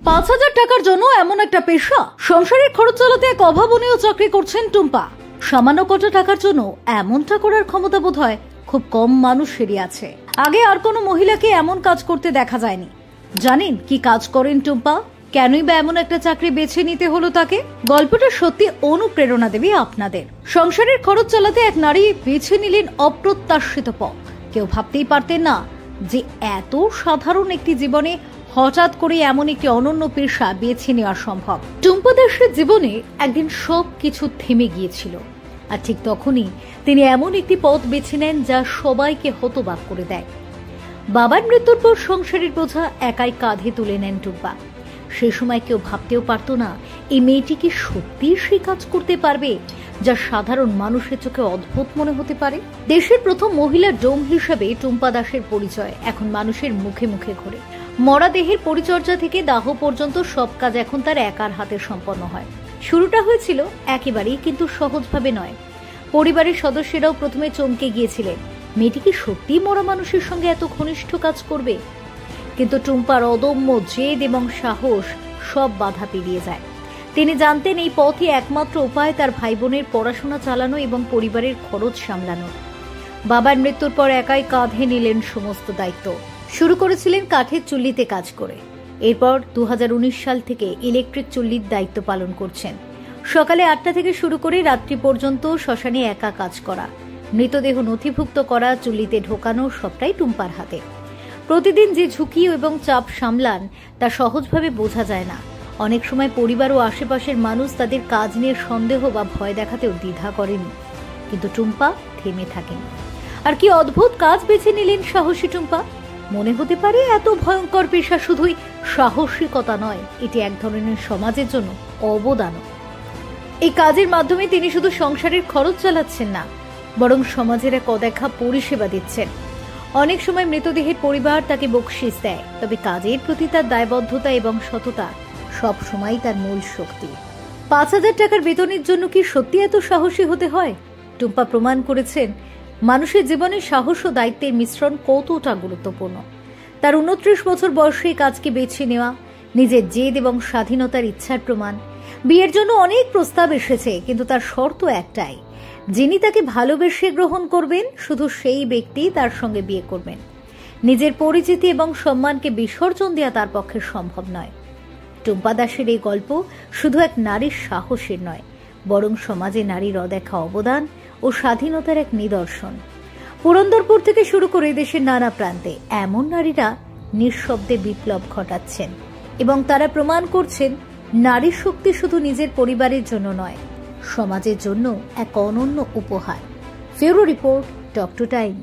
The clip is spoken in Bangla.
৫,০০০ টাকার জন্য এমন একটা পেশা। সংসারের খরচ চালাতে এক অভাবনীয় চাকরি করছেন টুম্পা। সামান্য কটা টাকার জন্য এমনটা করার ক্ষমতা বোধহয় খুব কম মানুষেরই আছে। আগে আর কোনো মহিলাকে এমন কাজ করতে দেখা যায়নি। জানেন কি কাজ করেন টুম্পা? কেনই বা এমন একটা চাকরি বেছে নিতে হলো তাকে? গল্পটা সত্যি অনুপ্রেরণা দেবে আপনাদের। সংসারের খরচ চালাতে এক নারী বেছে নিলেন অপ্রত্যাশিত পথ। কেউ ভাবতেই পারতেন না যে এত সাধারণ একটি জীবনে হঠাৎ করে এমন একটি অনন্য পেশা বেছে নেওয়া সম্ভব। টুম্পা দাসের জীবনে একদিন সবকিছু থেমে গিয়েছিল, আর ঠিক তখনই তিনি এমন একটি পথ বেছে নেন যা সবাইকে হতবাক করে দেয়। বাবার মৃত্যুর পর সংসারের বোঝা একাই কাঁধে তুলে নেন টুম্পা। সে সময় কেউ ভাবতেও পারত না এই মেয়েটি কি সত্যি সে কাজ করতে পারবে যা সাধারণ মানুষের চোখে অদ্ভুত মনে হতে পারে। দেশের প্রথম মহিলা ডোম হিসেবে টুম্পা দাসের পরিচয় এখন মানুষের মুখে মুখে ঘোরে। মরা দেহের পরিচর্যা থেকে দাহ পর্যন্ত সব কাজ এখন তার একার হাতে সম্পন্ন হয়। শুরুটা হয়েছিল একেবারেই কিন্তু সহজভাবে নয়। পরিবারের সদস্যরাও প্রথমে চমকে গিয়েছিলেন, মেয়েটি কি সত্যি মরা মানুষের সঙ্গে এত ঘনিষ্ঠ কাজ করবে? কিন্তু টুম্পার অদম্য জেদ এবং সাহস সব বাধা পেরিয়ে যায়। তিনি জানতেন এই পথই একমাত্র উপায় তার ভাই বোনের পড়াশোনা চালানো এবং পরিবারের খরচ সামলানো। বাবার মৃত্যুর পর একাই কাঁধে নিলেন সমস্ত দায়িত্ব। শুরু করেছিলেন কাঠের চুল্লিতে কাজ করে। এরপর 2019 সাল থেকে ইলেকট্রিক চুল্লির দায়িত্ব পালন করছেন। সকালে 8টা থেকে শুরু করে রাত্রি পর্যন্ত শ্মশানে একা কাজ করা, মৃতদেহ নথিভুক্ত করা, চুল্লিতে ঢোকানো সবটাই টুম্পার হাতে। প্রতিদিন যে ঝুঁকি এবং চাপ সামলান তা সহজভাবে বোঝা যায় না। অনেক সময় পরিবার ও আশেপাশের মানুষ তাদের কাজ নিয়ে সন্দেহ বা ভয় দেখাতেও দ্বিধা করেনি, কিন্তু টুম্পা থেমে থাকেন। আর কি অদ্ভুত কাজ বেছে নিলেন সাহসী টুম্পা। মনে হতে পারে এত ভয়ঙ্কর পেশা শুধুই সাহসিকতা নয়, এটি এক ধরনের সমাজের জন্য অবদানও। এই কাজের মাধ্যমে তিনি শুধু সংসারের খরচ চালাচ্ছেন না, বরং সমাজের এক অদেখা পরিষেবা দিচ্ছেন। অনেক সময় মৃতদেহের পরিবার তাকে বকশিশ দেয়, তবে কাজের প্রতি তার দায়বদ্ধতা এবং সততা সব সময় তার মূল শক্তি। ৫,০০০ টাকার বেতনের জন্য কি সত্যি এত সাহসী হতে হয়? টুম্পা প্রমাণ করেছেন মানুষের জীবনে সাহস ও দায়িত্বের মিশ্রণ কতটা গুরুত্বপূর্ণ। তার 29 বছর বয়সে এই কাজকে বেছে নেওয়া নিজের জেদ এবং স্বাধীনতার ইচ্ছার প্রমাণ। বিয়ের জন্য অনেক প্রস্তাব এসেছে, কিন্তু তার শর্ত একটাই, যিনি তাকে ভালোবেসে গ্রহণ করবেন শুধু সেই ব্যক্তি তার সঙ্গে বিয়ে করবেন। নিজের পরিচিতি এবং সম্মানকে বিসর্জন দেওয়া তার পক্ষে সম্ভব নয়। টুম্পা দাসের এই গল্প শুধু এক নারীর সাহসের নয়, বরং সমাজে নারীর অদেখা অবদান ও স্বাধীনতার এক নিদর্শন। পুরন্দরপুর থেকে শুরু করে দেশের নানা প্রান্তে এমন নারীরা নিঃশব্দে বিপ্লব ঘটাচ্ছেন এবং তারা প্রমাণ করছেন নারীর শক্তি শুধু নিজের পরিবারের জন্য নয়, সমাজের জন্য এক অনন্য উপহার। ফিউরো রিপোর্ট, টক টু টাইম।